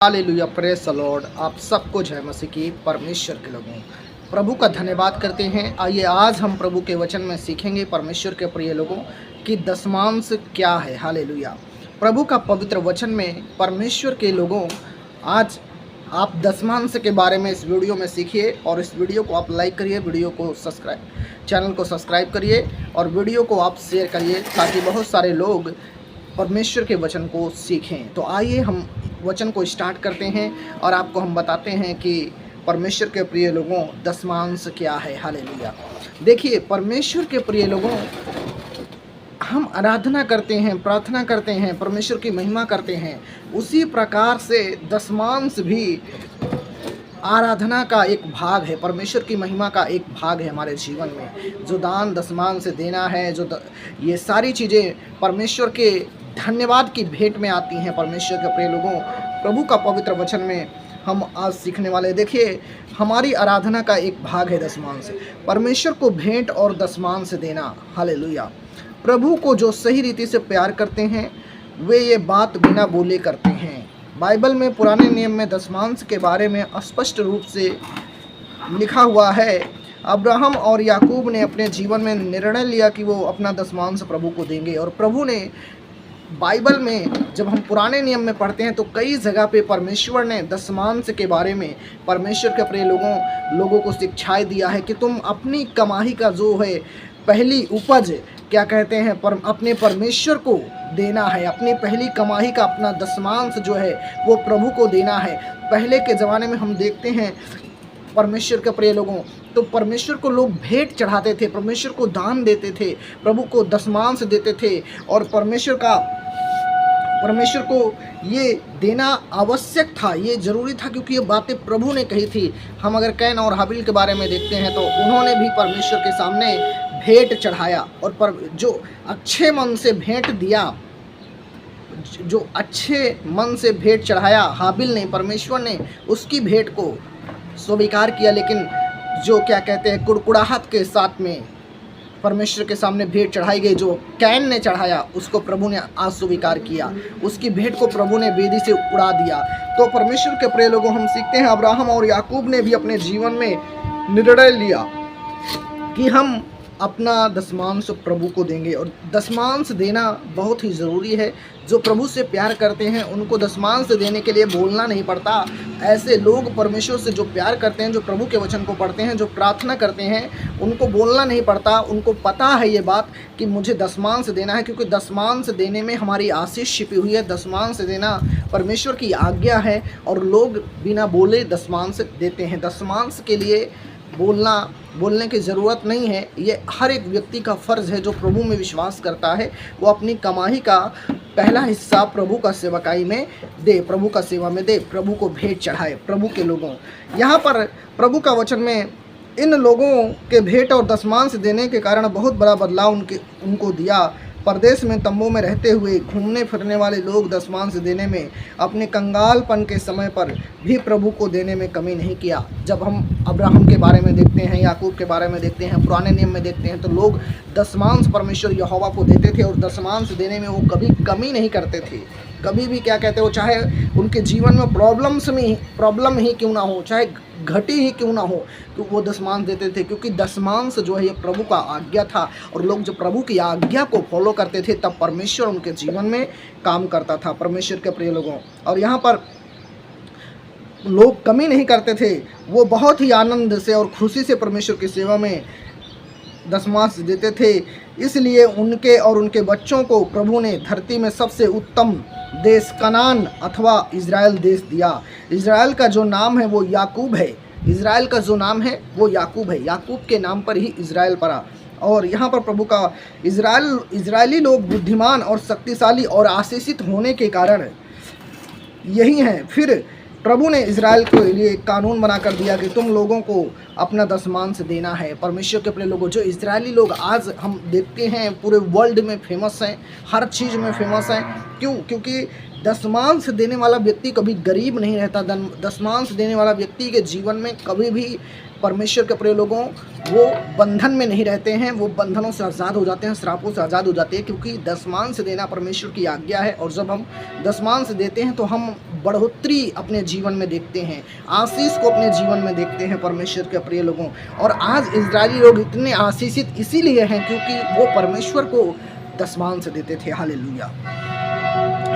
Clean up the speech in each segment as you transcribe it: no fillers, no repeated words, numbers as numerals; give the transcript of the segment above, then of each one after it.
Hallelujah, praise the Lord. आप सबको जय मसीह की। परमेश्वर के लोगों, प्रभु का धन्यवाद करते हैं। आइए आज हम प्रभु के वचन में सीखेंगे परमेश्वर के प्रिय लोगों कि दशमांश क्या है। हालेलुया। प्रभु का पवित्र वचन में परमेश्वर के लोगों, आज आप दशमांश के बारे में इस वीडियो में सीखिए और इस वीडियो को आप लाइक करिए, वीडियो को चैनल को सब्सक्राइब करिए और वीडियो को आप शेयर करिए ताकि बहुत सारे लोग परमेश्वर के वचन को सीखें। तो आइए हम वचन को स्टार्ट करते हैं और आपको हम बताते हैं कि परमेश्वर के प्रिय लोगों दशमांश क्या है। हालेलुया। देखिए, परमेश्वर के प्रिय लोगों, हम आराधना करते हैं, प्रार्थना करते हैं, परमेश्वर की महिमा करते हैं, उसी प्रकार से दशमांश भी आराधना का एक भाग है, परमेश्वर की महिमा का एक भाग है हमारे जीवन में। जो दान दशमांश देना है, ये सारी चीज़ें परमेश्वर के धन्यवाद की भेंट में आती हैं। परमेश्वर के प्रिय लोगों, प्रभु का पवित्र वचन में हम आज सीखने वाले। देखिए, हमारी आराधना का एक भाग है दशमांश, परमेश्वर को भेंट और दशमांश देना। हालेलुया। प्रभु को जो सही रीति से प्यार करते हैं वे ये बात बिना बोले करते हैं। बाइबल में पुराने नियम में दशमांश के बारे में स्पष्ट रूप से लिखा हुआ है। अब्राहम और याकूब ने अपने जीवन में निर्णय लिया कि वो अपना दशमांश प्रभु को देंगे, और प्रभु ने बाइबल में जब हम पुराने नियम में पढ़ते हैं तो कई जगह पे परमेश्वर ने दशमांश के बारे में परमेश्वर के प्रिय लोगों को शिक्षाएं दिया है कि तुम अपनी कमाई का जो है पहली उपज क्या कहते हैं अपने परमेश्वर को देना है। अपनी पहली कमाई का अपना दशमांश जो है वो प्रभु को देना है। पहले के ज़माने में हम देखते हैं परमेश्वर के प्रिय लोगों, तो परमेश्वर को लोग भेंट चढ़ाते थे, परमेश्वर को दान देते थे, प्रभु को दशमांश देते थे, और परमेश्वर को ये देना आवश्यक था, ये ज़रूरी था, क्योंकि ये बातें प्रभु ने कही थी। हम अगर कैन और हाबिल के बारे में देखते हैं तो उन्होंने भी परमेश्वर के सामने भेंट चढ़ाया, और जो अच्छे मन से भेंट दिया, जो अच्छे मन से भेंट चढ़ाया हाबिल ने, परमेश्वर ने उसकी भेंट को स्वीकार किया। लेकिन जो क्या कहते हैं कुड़कुड़ाहट के साथ में परमेश्वर के सामने भेंट चढ़ाई गई, जो कैन ने चढ़ाया, उसको प्रभु ने अस्वीकार किया, उसकी भेंट को प्रभु ने वेदी से उड़ा दिया। तो परमेश्वर के प्रिय लोगों, हम सीखते हैं अब्राहम और याकूब ने भी अपने जीवन में निर्णय लिया कि हम अपना दशमांश प्रभु को देंगे, और दशमांश देना बहुत ही ज़रूरी है। जो प्रभु से प्यार करते हैं उनको दशमांश देने के लिए बोलना नहीं पड़ता। ऐसे लोग परमेश्वर से जो प्यार करते हैं, जो प्रभु के वचन को पढ़ते हैं, जो प्रार्थना करते हैं, उनको बोलना नहीं पड़ता। उनको पता है ये बात कि मुझे दशमांश देना है, क्योंकि दशमांश देने में हमारी आशीष छिपी हुई है। दशमांश देना परमेश्वर की आज्ञा है, और लोग बिना बोले दशमांश देते हैं। दशमांश के लिए बोलने की ज़रूरत नहीं है। ये हर एक व्यक्ति का फ़र्ज़ है जो प्रभु में विश्वास करता है, वो अपनी कमाई का पहला हिस्सा प्रभु का सेवकाई में दे, प्रभु का सेवा में दे, प्रभु को भेंट चढ़ाए। प्रभु के लोगों, यहाँ पर प्रभु का वचन में इन लोगों के भेंट और दशमांश देने के कारण बहुत बड़ा बदलाव उनको दिया। परदेश में तंबू में रहते हुए घूमने फिरने वाले लोग दशमांश देने में, अपने कंगालपन के समय पर भी प्रभु को देने में कमी नहीं किया। जब हम अब्राहम के बारे में देखते हैं, याकूब के बारे में देखते हैं, पुराने नियम में देखते हैं, तो लोग दशमांश परमेश्वर यहोवा को देते थे, और दशमांश देने में वो कभी कमी नहीं करते थे। कभी भी क्या कहते हो, चाहे उनके जीवन में प्रॉब्लम ही क्यों ना हो, चाहे घटी ही क्यों ना हो, तो वो दशमांश देते थे, क्योंकि दशमांश जो है ये प्रभु का आज्ञा था। और लोग जब प्रभु की आज्ञा को फॉलो करते थे तब परमेश्वर उनके जीवन में काम करता था। परमेश्वर के प्रिय लोगों, और यहाँ पर लोग कमी नहीं करते थे, वो बहुत ही आनंद से और खुशी से परमेश्वर की सेवा में दशमांश देते थे। इसलिए उनके और उनके बच्चों को प्रभु ने धरती में सबसे उत्तम देश कनान अथवा इज़राइल देश दिया। इज़राइल का जो नाम है वो याकूब है। इज़राइल का जो नाम है वो याकूब है। याकूब के नाम पर ही इज़राइल पड़ा। और यहाँ पर प्रभु का इज़राइली लोग बुद्धिमान और शक्तिशाली और आशीषित होने के कारण यही हैं। फिर प्रभु ने इज़राइल के लिए एक कानून बना कर दिया कि तुम लोगों को अपना दशमांश देना है। परमेश्वर के अपने लोगों, जो इज़राइली लोग आज हम देखते हैं पूरे वर्ल्ड में फेमस हैं, हर चीज़ में फेमस हैं। क्योंकि दशमांश देने वाला व्यक्ति कभी गरीब नहीं रहता। दशमांश देने वाला व्यक्ति के जीवन में कभी भी परमेश्वर के प्रिय लोगों वो बंधन में नहीं रहते हैं, वो बंधनों से आज़ाद हो जाते हैं, श्रापों से आज़ाद हो जाते हैं, क्योंकि दशमांश देना परमेश्वर की आज्ञा है। और जब हम दशमांश देते हैं तो हम बढ़ोतरी अपने जीवन में देखते हैं, आशीष को अपने जीवन में देखते हैं परमेश्वर के प्रिय लोगों। और आज इज़राइली लोग इतने आशीषित इसीलिए हैं क्योंकि वो परमेश्वर को दशमांश देते थे। हालेलुया।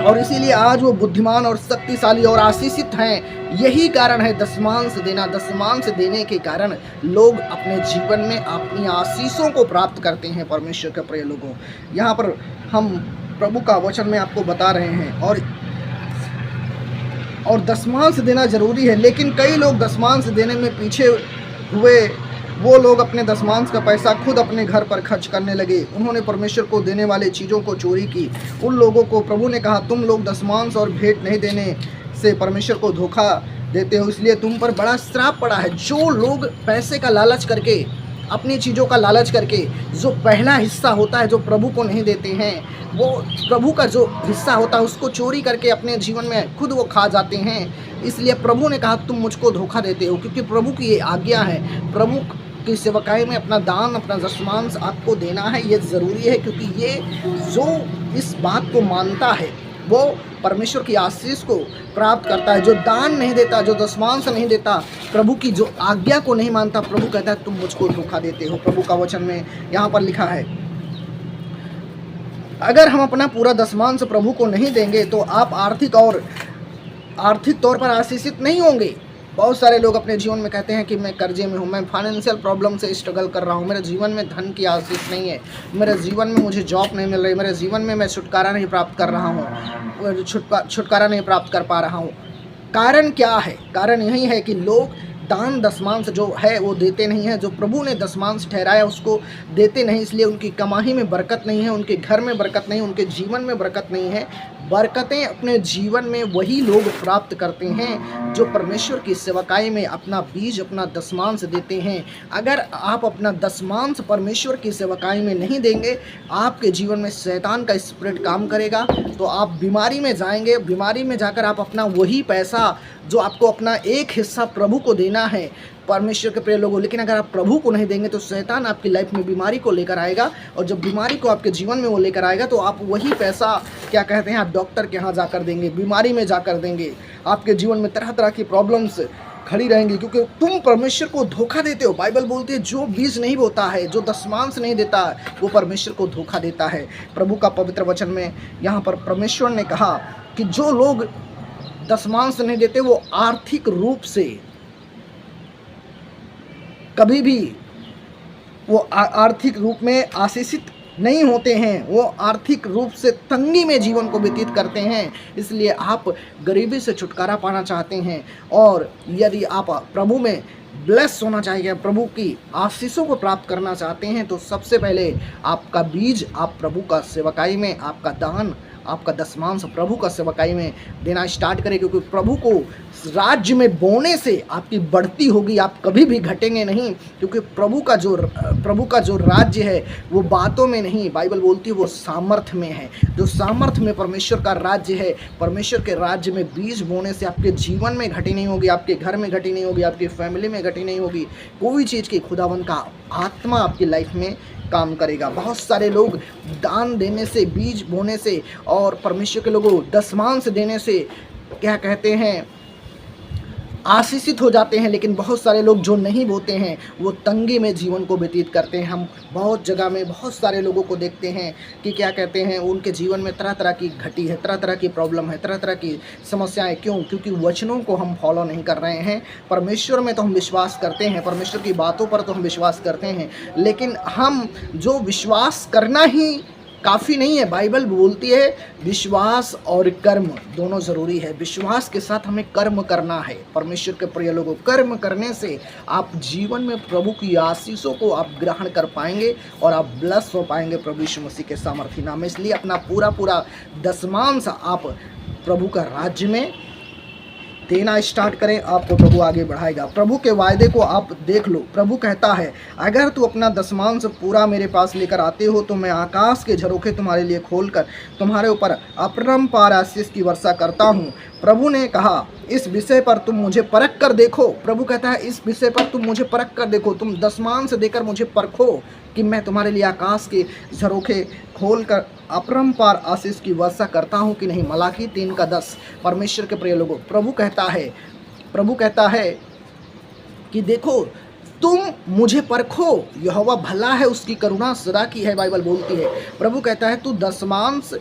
और इसीलिए आज वो बुद्धिमान और शक्तिशाली और आशीषित हैं। यही कारण है दशमांश देना। दशमांश देने के कारण लोग अपने जीवन में अपनी आशीषों को प्राप्त करते हैं परमेश्वर के प्रिय लोगों। यहाँ पर हम प्रभु का वचन में आपको बता रहे हैं और दशमांश देना जरूरी है, लेकिन कई लोग दशमांश देने में पीछे हुए। वो लोग अपने दशमांश का पैसा खुद अपने घर पर खर्च करने लगे। उन्होंने परमेश्वर को देने वाले चीज़ों को चोरी की। उन लोगों को प्रभु ने कहा, तुम लोग दशमांश और भेंट नहीं देने से परमेश्वर को धोखा देते हो, इसलिए तुम पर बड़ा श्राप पड़ा है। जो लोग पैसे का लालच करके, अपनी चीज़ों का लालच करके जो पहला हिस्सा होता है जो प्रभु को नहीं देते हैं, वो प्रभु का जो हिस्सा होता है उसको चोरी करके अपने जीवन में खुद वो खा जाते हैं। इसलिए प्रभु ने कहा, तुम मुझको धोखा देते हो, क्योंकि प्रभु की ये आज्ञा है। प्रभु की सेवकाई में अपना दान, अपना दशमांश आपको देना है। ये ज़रूरी है क्योंकि ये जो इस बात को मानता है वो परमेश्वर की आशीष को प्राप्त करता है। जो दान नहीं देता, जो दशमांश नहीं देता, प्रभु की जो आज्ञा को नहीं मानता, प्रभु कहता है तुम मुझको धोखा देते हो। प्रभु का वचन में यहाँ पर लिखा है, अगर हम अपना पूरा दशमांश प्रभु को नहीं देंगे तो आप आर्थिक तौर पर आशीषित नहीं होंगे। बहुत सारे लोग अपने जीवन में कहते हैं कि मैं कर्जे में हूँ, मैं फाइनेंशियल प्रॉब्लम से स्ट्रगल कर रहा हूँ, मेरे जीवन में धन की आशीष नहीं है, मेरे जीवन में मुझे जॉब नहीं मिल रही, मेरे जीवन में मैं छुटकारा नहीं प्राप्त कर रहा हूँ, छुटकारा नहीं प्राप्त कर पा रहा हूँ। कारण क्या है? कारण यही है कि लोग दान दशमांश जो है वो देते नहीं है। जो प्रभु ने दशमांश ठहराया उसको देते नहीं, इसलिए उनकी कमाई में बरकत नहीं है, उनके घर में बरकत नहीं, उनके जीवन में बरकत नहीं है। बरकतें अपने जीवन में वही लोग प्राप्त करते हैं जो परमेश्वर की सेवकाई में अपना बीज, अपना दशमांश देते हैं। अगर आप अपना दशमांश परमेश्वर की सेवकाई में नहीं देंगे, आपके जीवन में शैतान का स्पिरिट काम करेगा, तो आप बीमारी में जाएंगे। बीमारी में जाकर आप अपना वही पैसा जो आपको अपना एक हिस्सा प्रभु को देना है परमेश्वर के प्रिय लोगों, लेकिन अगर आप प्रभु को नहीं देंगे तो शैतान आपकी लाइफ में बीमारी को लेकर आएगा। और जब बीमारी को आपके जीवन में वो लेकर आएगा तो आप वही पैसा क्या कहते हैं, आप डॉक्टर के यहाँ जाकर देंगे, बीमारी में जाकर देंगे। आपके जीवन में तरह तरह की प्रॉब्लम्स खड़ी रहेंगी क्योंकि तुम परमेश्वर को धोखा देते हो। बाइबल बोलती है जो बीज नहीं बोता है, जो दशमांश नहीं देता, वो परमेश्वर को धोखा देता है। प्रभु का पवित्र वचन में यहाँ पर परमेश्वर ने कहा कि जो लोग दशमांश नहीं देते वो आर्थिक रूप से कभी भी वो आर्थिक रूप में आशीषित नहीं होते हैं, वो आर्थिक रूप से तंगी में जीवन को व्यतीत करते हैं। इसलिए आप गरीबी से छुटकारा पाना चाहते हैं और यदि आप प्रभु में ब्लेस होना चाहिए, प्रभु की आशीषों को प्राप्त करना चाहते हैं, तो सबसे पहले आपका बीज आप प्रभु का सेवकाई में, आपका दान, आपका दशमांश प्रभु का सेवकाई में देना स्टार्ट करें, क्योंकि प्रभु को राज्य में बोने से आपकी बढ़ती होगी, आप कभी भी घटेंगे नहीं। क्योंकि प्रभु का जो राज्य है वो बातों में नहीं, बाइबल बोलती है वो सामर्थ्य में है। जो सामर्थ्य में परमेश्वर का राज्य है, परमेश्वर के राज्य में बीज बोने से आपके जीवन में घटी नहीं होगी, आपके घर में घटी नहीं होगी, आपकी फैमिली में घटी नहीं होगी। कोई चीज़ की खुदावन का आत्मा आपकी लाइफ में काम करेगा। बहुत सारे लोग दान देने से, बीज बोने से और परमेश्वर के लोगों दशमांश देने से क्या कहते हैं, आशीषित हो जाते हैं, लेकिन बहुत सारे लोग जो नहीं बोते हैं वो तंगी में जीवन को व्यतीत करते हैं। हम बहुत जगह में बहुत सारे लोगों को देखते हैं कि क्या कहते हैं, उनके जीवन में तरह तरह की घटी है, तरह तरह की प्रॉब्लम है, तरह तरह की समस्याएं। क्यों? क्योंकि वचनों को हम फॉलो नहीं कर रहे हैं। परमेश्वर में तो हम विश्वास करते हैं, परमेश्वर की बातों पर तो हम विश्वास करते हैं, लेकिन हम जो विश्वास करना ही काफ़ी नहीं है। बाइबल बोलती है विश्वास और कर्म दोनों ज़रूरी है। विश्वास के साथ हमें कर्म करना है। परमेश्वर के प्रिय लोगों, कर्म करने से आप जीवन में प्रभु की आशीषों को आप ग्रहण कर पाएंगे और आप ब्लेस हो पाएंगे प्रभु यीशु मसीह के सामर्थी नाम में। इसलिए अपना पूरा दशमांश आप प्रभु का राज्य में देना स्टार्ट करें, आपको प्रभु आगे बढ़ाएगा। प्रभु के वायदे को आप देख लो। प्रभु कहता है, अगर तू अपना दशमांश पूरा मेरे पास लेकर आते हो तो मैं आकाश के झरोखे तुम्हारे लिए खोलकर तुम्हारे ऊपर अपरंपार आशीष की वर्षा करता हूँ। प्रभु ने कहा, इस विषय पर तुम मुझे परख कर देखो। प्रभु कहता है इस विषय पर तुम मुझे परख कर देखो, तुम दशमांश देकर मुझे परखो कि मैं तुम्हारे लिए आकाश के झरोखे खोल कर अपरंपार आशीष की वर्षा करता हूँ कि नहीं। मलाकी 3:10। परमेश्वर के प्रिय लोगों, प्रभु कहता है कि देखो तुम मुझे परखो, यहोवा भला है, उसकी करुणा सदा की है, बाइबल बोलती है। प्रभु कहता है तू दशमांश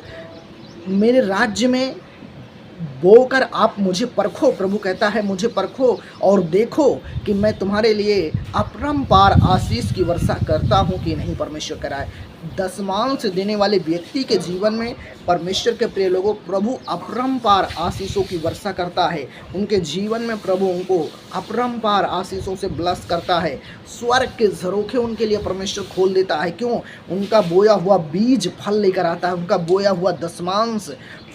मेरे राज्य में बोकर आप मुझे परखो। प्रभु कहता है मुझे परखो और देखो कि मैं तुम्हारे लिए अपरंपार आशीष की वर्षा करता हूँ कि नहीं। परमेश्वर कह रहा है दशमांश देने वाले व्यक्ति के जीवन में, परमेश्वर के प्रिय लोगों, प्रभु अपरंपार आशीषों की वर्षा करता है। उनके जीवन में प्रभु उनको अपरंपार आशीषों से ब्लेस करता है। स्वर्ग के झरोखे उनके लिए परमेश्वर खोल देता है। क्यों? उनका बोया हुआ बीज फल लेकर आता है, उनका बोया हुआ दशमांश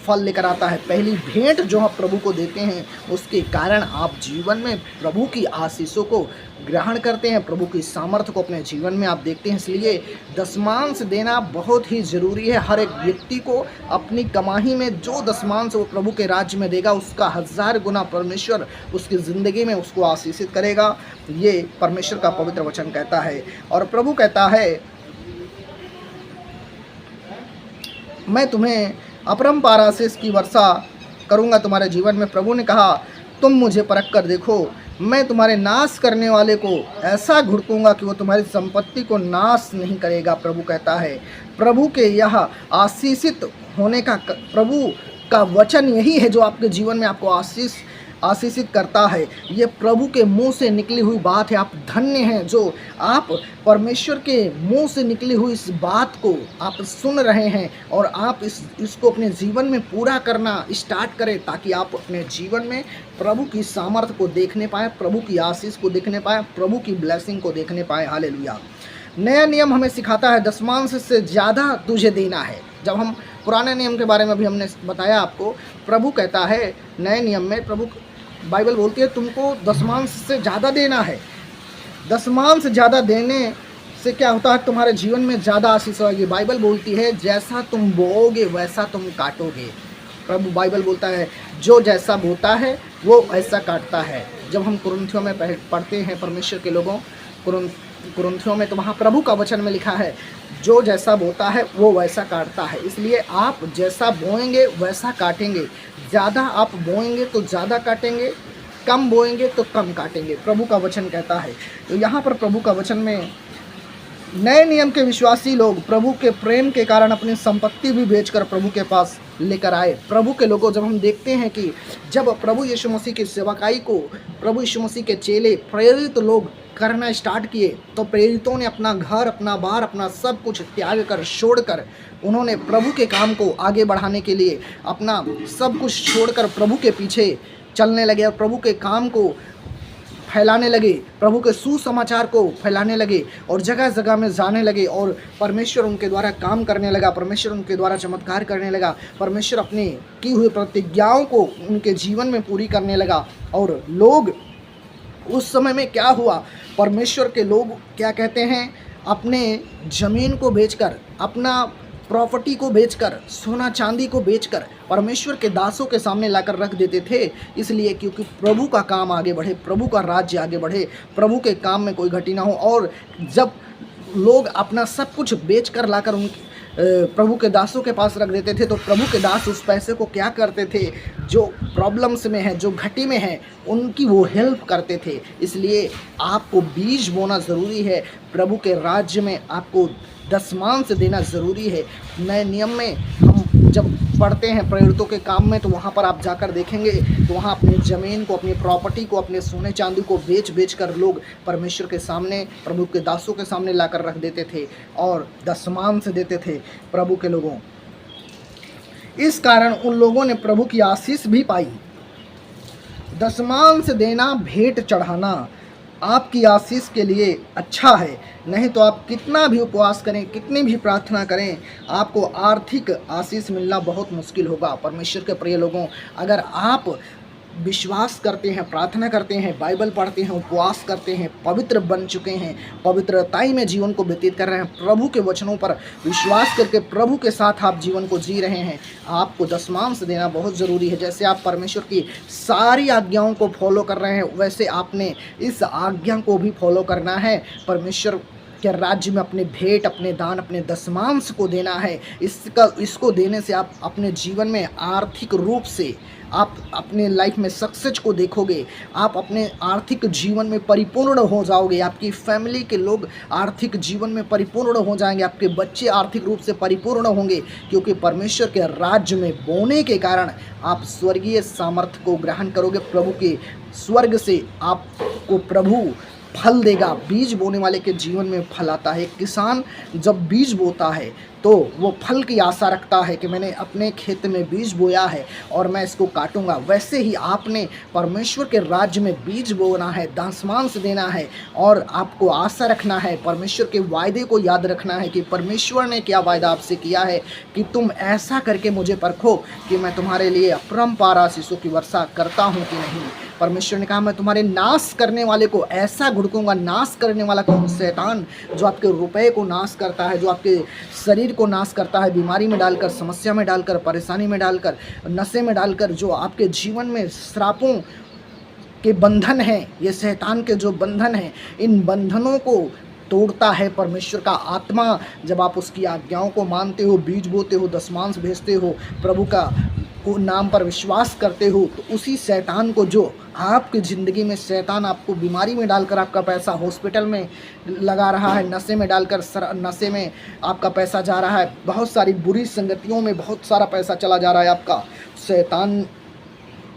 फल लेकर आता है। पहली भेंट जो आप प्रभु को देते हैं उसके कारण आप जीवन में प्रभु की आशीषों को ग्रहण करते हैं, प्रभु की सामर्थ्य को अपने जीवन में आप देखते हैं। इसलिए दशमांश देना बहुत ही ज़रूरी है। हर एक व्यक्ति को अपनी कमाई में जो दशमांश वो प्रभु के राज्य में देगा उसका 1000 गुना परमेश्वर उसकी ज़िंदगी में उसको आशीषित करेगा। ये परमेश्वर का पवित्र वचन कहता है। और प्रभु कहता है मैं तुम्हें अपरंपार आशीष की वर्षा करूंगा तुम्हारे जीवन में। प्रभु ने कहा तुम मुझे परख कर देखो, मैं तुम्हारे नाश करने वाले को ऐसा घुड़कूंगा कि वो तुम्हारी संपत्ति को नाश नहीं करेगा। प्रभु कहता है प्रभु के यह आशीषित होने का प्रभु का वचन यही है जो आपके जीवन में आपको आशीषित करता है। ये प्रभु के मुंह से निकली हुई बात है। आप धन्य हैं जो आप परमेश्वर के मुंह से निकली हुई इस बात को आप सुन रहे हैं और आप इसको अपने जीवन में पूरा करना स्टार्ट करें ताकि आप अपने जीवन में प्रभु की सामर्थ्य को देखने पाएँ, प्रभु की आशीष को देखने पाएँ, प्रभु की ब्लेसिंग को देखने पाएँ। हालेलुया। नया नियम हमें सिखाता है दशमांश से ज़्यादा तुझे देना है। जब हम पुराने नियम के बारे में भी हमने बताया आपको, प्रभु कहता है नए नियम में प्रभु बाइबल बोलती है तुमको दशमांश से ज़्यादा देना है। दशमांश ज़्यादा देने से क्या होता है? तुम्हारे जीवन में ज़्यादा आशीष आएगी। बाइबल बोलती है जैसा तुम बोओगे वैसा तुम काटोगे। प्रभु बाइबल बोलता है जो जैसा बोता है वो ऐसा काटता है। जब हम कुरिन्थियों में पढ़ते हैं परमेश्वर के लोगों, कुरिन्थियों में, तो वहाँ प्रभु का वचन में लिखा है जो जैसा बोता है वो वैसा काटता है। इसलिए आप जैसा बोएंगे वैसा काटेंगे। ज़्यादा आप बोएंगे तो ज़्यादा काटेंगे, कम बोएंगे तो कम काटेंगे, प्रभु का वचन कहता है। तो यहाँ पर प्रभु का वचन में नए नियम के विश्वासी लोग प्रभु के प्रेम के कारण अपनी संपत्ति भी बेचकर प्रभु के पास लेकर आए। प्रभु के लोगों, जब हम देखते हैं कि जब प्रभु यीशु मसीह की सेवकाई को प्रभु यीशु मसीह के चेले प्रेरित लोग करना स्टार्ट किए तो प्रेरितों ने अपना घर, अपना बार, अपना सब कुछ त्याग कर, छोड़कर उन्होंने प्रभु के काम को आगे बढ़ाने के लिए अपना सब कुछ छोड़कर प्रभु के पीछे चलने लगे और प्रभु के काम को फैलाने लगे, प्रभु के सुसमाचार को फैलाने लगे और जगह जगह में जाने लगे और परमेश्वर उनके द्वारा काम करने लगा, परमेश्वर उनके द्वारा चमत्कार करने लगा, परमेश्वर अपनी की हुई प्रतिज्ञाओं को उनके जीवन में पूरी करने लगा। और लोग उस समय में क्या हुआ, परमेश्वर के लोग क्या कहते हैं, अपने ज़मीन को बेचकर, अपना प्रॉपर्टी को बेचकर, सोना चांदी को बेचकर परमेश्वर के दासों के सामने लाकर रख देते थे। इसलिए क्योंकि प्रभु का काम आगे बढ़े, प्रभु का राज्य आगे बढ़े, प्रभु के काम में कोई घटी ना हो। और जब लोग अपना सब कुछ बेचकर लाकर उन प्रभु के दासों के पास रख देते थे तो प्रभु के दास उस पैसे को क्या करते थे, जो प्रॉब्लम्स में है, जो घटी में है, उनकी वो हेल्प करते थे। इसलिए आपको बीज बोना ज़रूरी है, प्रभु के राज्य में आपको दशमांश देना ज़रूरी है। नए नियम में हम जब पढ़ते हैं प्रेरितों के काम में तो वहाँ पर आप जाकर देखेंगे तो वहाँ अपनी ज़मीन को, अपनी प्रॉपर्टी को, अपने सोने चांदी को बेच कर लोग परमेश्वर के सामने, प्रभु के दासों के सामने लाकर रख देते थे और दशमांश देते थे प्रभु के लोगों। इस कारण उन लोगों ने प्रभु की आशीष भी पाई। दशमांश देना, भेंट चढ़ाना आपकी आशीष के लिए अच्छा है। नहीं तो आप कितना भी उपवास करें, कितनी भी प्रार्थना करें, आपको आर्थिक आशीष मिलना बहुत मुश्किल होगा। परमेश्वर के प्रिय लोगों, अगर आप विश्वास करते हैं, प्रार्थना करते हैं, बाइबल पढ़ते हैं, उपवास करते हैं, पवित्र बन चुके हैं, पवित्रताई में जीवन को व्यतीत कर रहे हैं, प्रभु के वचनों पर विश्वास करके प्रभु के साथ आप जीवन को जी रहे हैं, आपको दशमांश देना बहुत ज़रूरी है। जैसे आप परमेश्वर की सारी आज्ञाओं को फॉलो कर रहे हैं, वैसे आपने इस आज्ञा को भी फॉलो करना है। परमेश्वर के राज्य में अपने भेंट, अपने दान, अपने दशमांश को देना है। इसको देने से आप अपने जीवन में आर्थिक रूप से आप अपने लाइफ में सक्सेस को देखोगे, आप अपने आर्थिक जीवन में परिपूर्ण हो जाओगे, आपकी फैमिली के लोग आर्थिक जीवन में परिपूर्ण हो जाएंगे, आपके बच्चे आर्थिक रूप से परिपूर्ण होंगे, क्योंकि परमेश्वर के राज्य में बोने के कारण आप स्वर्गीय सामर्थ्य को ग्रहण करोगे। प्रभु के स्वर्ग से आपको प्रभु फल देगा। बीज बोने वाले के जीवन में फल आता है। एक किसान जब बीज बोता है तो वो फल की आशा रखता है कि मैंने अपने खेत में बीज बोया है और मैं इसको काटूंगा। वैसे ही आपने परमेश्वर के राज्य में बीज बोना है, दशमांश देना है और आपको आशा रखना है, परमेश्वर के वायदे को याद रखना है कि परमेश्वर ने क्या वायदा आपसे किया है कि तुम ऐसा करके मुझे परखो कि मैं तुम्हारे लिए अपरंपार आशीषों की वर्षा करता हूँ कि नहीं। परमेश्वर ने कहा मैं तुम्हारे नाश करने वाले को ऐसा घुड़कूंगा। नाश करने वाला कौन? शैतान, जो आपके रुपए को नाश करता है, जो आपके शरीर को नाश करता है, बीमारी में डालकर, समस्या में डालकर, परेशानी में डालकर, नशे में डालकर, जो आपके जीवन में श्रापों के बंधन हैं, ये शैतान के जो बंधन हैं, इन बंधनों को तोड़ता है परमेश्वर का आत्मा। जब आप उसकी आज्ञाओं को मानते हो, बीज बोते हो, दशमांश भेजते हो, प्रभु का नाम पर विश्वास करते हो, तो उसी शैतान को, जो आपकी ज़िंदगी में शैतान आपको बीमारी में डालकर आपका पैसा हॉस्पिटल में लगा रहा है, नशे में डालकर नशे में आपका पैसा जा रहा है, बहुत सारी बुरी संगतियों में बहुत सारा पैसा चला जा रहा है आपका, शैतान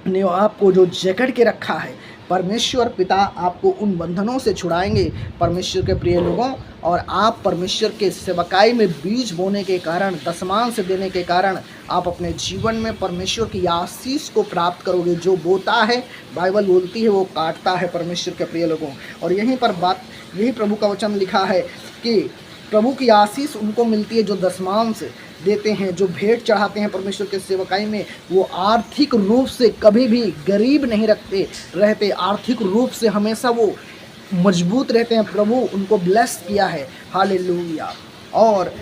ने आपको जो जकड़ के रखा है, परमेश्वर पिता आपको उन बंधनों से छुड़ाएंगे परमेश्वर के प्रिय लोगों। और आप परमेश्वर के सेवकाई में बीज बोने के कारण, दशमांश देने के कारण आप अपने जीवन में परमेश्वर की आशीष को प्राप्त करोगे। जो बोता है, बाइबल बोलती है, वो काटता है परमेश्वर के प्रिय लोगों। और यहीं पर बात, यही प्रभु का वचन लिखा है कि प्रभु की आशीष उनको मिलती है जो दशमांश देते हैं, जो भेंट चढ़ाते हैं परमेश्वर के सेवकाई में। वो आर्थिक रूप से कभी भी गरीब नहीं रहते, आर्थिक रूप से हमेशा वो मजबूत रहते हैं। प्रभु उनको ब्लेस किया है, हालेलुया। और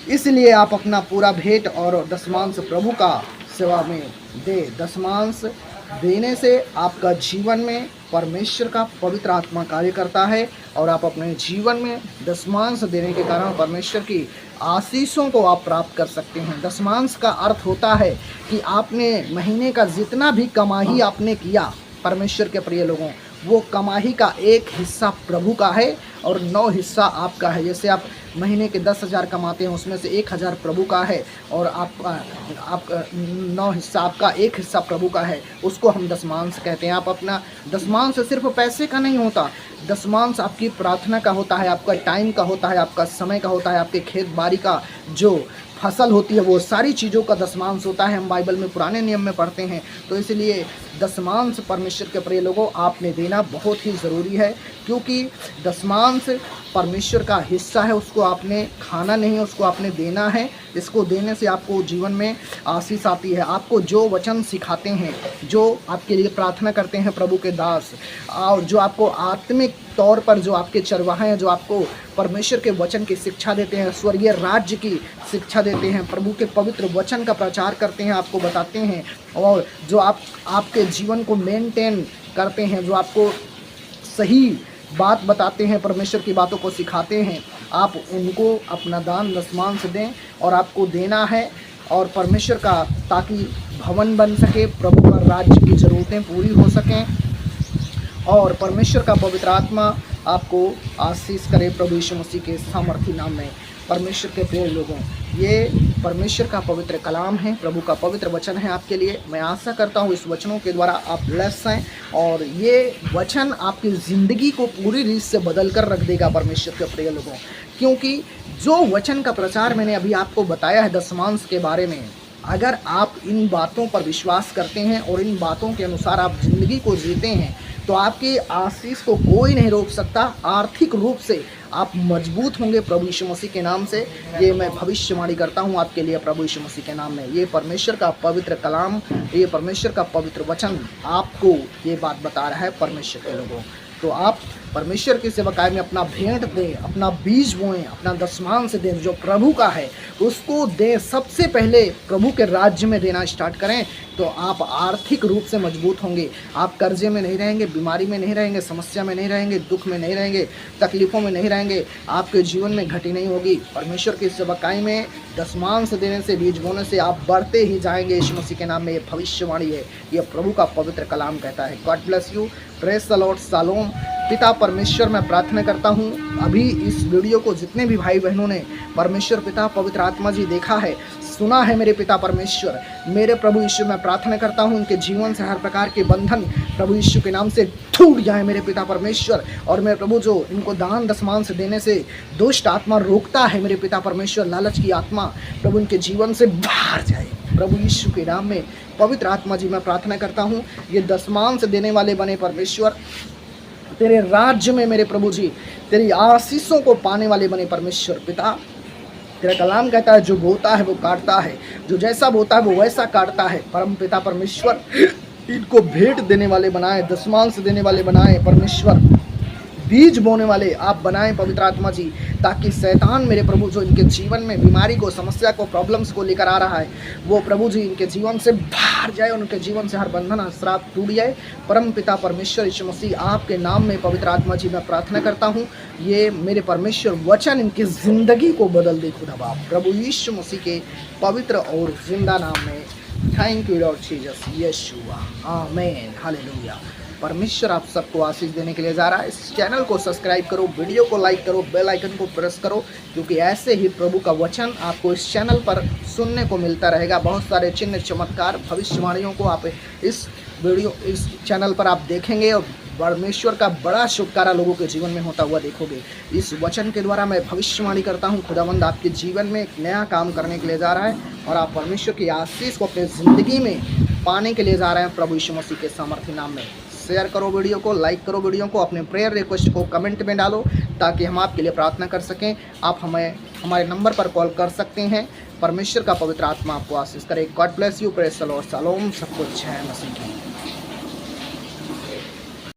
इसलिए आप अपना पूरा भेंट और दशमांश प्रभु का सेवा में दे। दशमांश देने से आपका जीवन में परमेश्वर का पवित्र आत्मा कार्य करता है और आप अपने जीवन में दशमांश देने के कारण परमेश्वर की आशीषों को आप प्राप्त कर सकते हैं। दशमांश का अर्थ होता है कि आपने महीने का जितना भी कमाई आपने किया, परमेश्वर के प्रिय लोगों, वो कमाई का एक हिस्सा प्रभु का है और 9 हिस्सा आपका है। जैसे आप महीने के 10,000 कमाते हैं, उसमें से 1,000 प्रभु का है और आपका 9 हिस्सा, आपका एक हिस्सा प्रभु का है। उसको हम दशमांश कहते हैं। आप अपना दशमांश सिर्फ पैसे का नहीं होता, दशमांश आपकी प्रार्थना का होता है, आपका टाइम का होता है, आपका समय का होता है, आपके खेत बाड़ी का जो फसल होती है, वो सारी चीज़ों का दशमांश होता है। हम बाइबल में पुराने नियम में पढ़ते हैं। तो इसलिए दशमांश परमेश्वर के प्रिय लोगों आपने देना बहुत ही ज़रूरी है, क्योंकि दशमांश परमेश्वर का हिस्सा है। उसको आपने खाना नहीं, उसको आपने देना है। इसको देने से आपको जीवन में आशीष आती है। आपको जो वचन सिखाते हैं, जो आपके लिए प्रार्थना करते हैं प्रभु के दास, और जो आपको आत्मिक तौर पर जो आपके चरवाहे हैं, जो आपको परमेश्वर के वचन की शिक्षा देते हैं, स्वर्गीय राज्य की शिक्षा देते हैं, प्रभु के पवित्र वचन का प्रचार करते हैं, आपको बताते हैं, और जो आपके जीवन को मेंटेन करते हैं, जो आपको सही बात बताते हैं, परमेश्वर की बातों को सिखाते हैं, आप उनको अपना दान दशमांश दें। और आपको देना है और परमेश्वर का, ताकि भवन बन सके, प्रभु का राज्य की ज़रूरतें पूरी हो सकें और परमेश्वर का पवित्र आत्मा आपको आशीष करे प्रभु यीशु मसीह के सामर्थी नाम में। परमेश्वर के प्रिय लोगों, ये परमेश्वर का पवित्र कलाम है, प्रभु का पवित्र वचन है आपके लिए। मैं आशा करता हूँ इस वचनों के द्वारा आप ब्लेस हैं और ये वचन आपकी ज़िंदगी को पूरी रीत से बदल कर रख देगा परमेश्वर के प्रिय लोगों। क्योंकि जो वचन का प्रचार मैंने अभी आपको बताया है दशमांश के बारे में, अगर आप इन बातों पर विश्वास करते हैं और इन बातों के अनुसार आप ज़िंदगी को जीते हैं, तो आपकी आशीष को कोई नहीं रोक सकता। आर्थिक रूप से आप मजबूत होंगे प्रभु यीशु मसीह के नाम से। ये मैं भविष्यवाणी करता हूँ आपके लिए प्रभु यीशु मसीह के नाम में। ये परमेश्वर का पवित्र कलाम, ये परमेश्वर का पवित्र वचन आपको ये बात बता रहा है परमेश्वर के लोगों। तो आप परमेश्वर की सेवकाई में अपना भेंट दें, अपना बीज बोएं, अपना दशमांश दें, जो प्रभु का है उसको दें। सबसे पहले प्रभु के राज्य में देना स्टार्ट करें तो आप आर्थिक रूप से मजबूत होंगे। आप कर्जे में नहीं रहेंगे, बीमारी में नहीं रहेंगे, समस्या में नहीं रहेंगे, दुख में नहीं रहेंगे, तकलीफ़ों में नहीं रहेंगे। आपके जीवन में घटी नहीं होगी। परमेश्वर की सेवकाई में दशमांश देने से, बीज बोने से आप बढ़ते ही जाएंगे यीशु मसीह के नाम में। ये भविष्यवाणी है, ये प्रभु का पवित्र कलाम कहता है। God bless you, praise the Lord, shalom. पिता परमेश्वर मैं प्रार्थना करता हूँ अभी इस वीडियो को जितने भी भाई बहनों ने परमेश्वर पिता पवित्र आत्मा जी देखा है, सुना है मेरे पिता परमेश्वर, मेरे प्रभु यीशु मैं प्रार्थना करता हूँ उनके जीवन से हर प्रकार के बंधन प्रभु यीशु के नाम से टूट जाए मेरे पिता परमेश्वर। और मेरे प्रभु जो इनको दान दशमांश देने से दुष्ट आत्मा रोकता है मेरे पिता परमेश्वर, लालच की आत्मा प्रभु इनके जीवन से बाहर जाए प्रभु यीशु के नाम में। पवित्र आत्मा जी मैं प्रार्थना करता हूँ ये दशमांश देने वाले बने परमेश्वर, तेरे राज्य में मेरे प्रभु जी तेरी आशीषों को पाने वाले बने परमेश्वर पिता। तेरा कलाम कहता है जो बोता है वो काटता है, जो जैसा बोता है वो वैसा काटता है। परम पिता परमेश्वर इनको भेंट देने वाले बनाए, दशमांश देने वाले बनाए परमेश्वर, बीज बोने वाले आप बनाएं पवित्र आत्मा जी, ताकि शैतान मेरे प्रभु जो इनके जीवन में बीमारी को, समस्या को, प्रॉब्लम्स को लेकर आ रहा है वो प्रभु जी इनके जीवन से बाहर जाए, उनके जीवन से हर बंधन श्राप टूट जाए। परम पिता परमेश्वर यीशु मसीह आपके नाम में पवित्र आत्मा जी मैं प्रार्थना करता हूँ ये मेरे परमेश्वर वचन इनकी ज़िंदगी को बदल दे खुदा बाप, प्रभु यीशु मसीह के पवित्र और जिंदा नाम में। थैंक यू लॉर्ड जीसस, यीशुआ, आमीन, हालेलुया। परमेश्वर आप सबको आशीष देने के लिए जा रहा है। इस चैनल को सब्सक्राइब करो, वीडियो को लाइक करो, बेल आइकन को प्रेस करो, क्योंकि ऐसे ही प्रभु का वचन आपको इस चैनल पर सुनने को मिलता रहेगा। बहुत सारे चिन्ह, चमत्कार, भविष्यवाणियों को आप इस चैनल पर आप देखेंगे और परमेश्वर का बड़ा छुटकारा लोगों के जीवन में होता हुआ देखोगे। इस वचन के द्वारा मैं भविष्यवाणी करता हूँ खुदावंद आपके जीवन में एक नया काम करने के लिए जा रहा है और आप परमेश्वर की आशीष को अपनी ज़िंदगी में पाने के लिए जा रहे हैं प्रभु यीशु मसीह के सामर्थ्य नाम में। शेयर करो वीडियो को, लाइक करो वीडियो को, अपने प्रेयर रिक्वेस्ट को कमेंट में डालो ताकि हम आपके लिए प्रार्थना कर सकें। आप हमें हमारे नंबर पर कॉल कर सकते हैं। परमेश्वर का पवित्र आत्मा आपको आशीष करे। God bless you, praise the Lord, shalom. सब कुछ है मसीह की।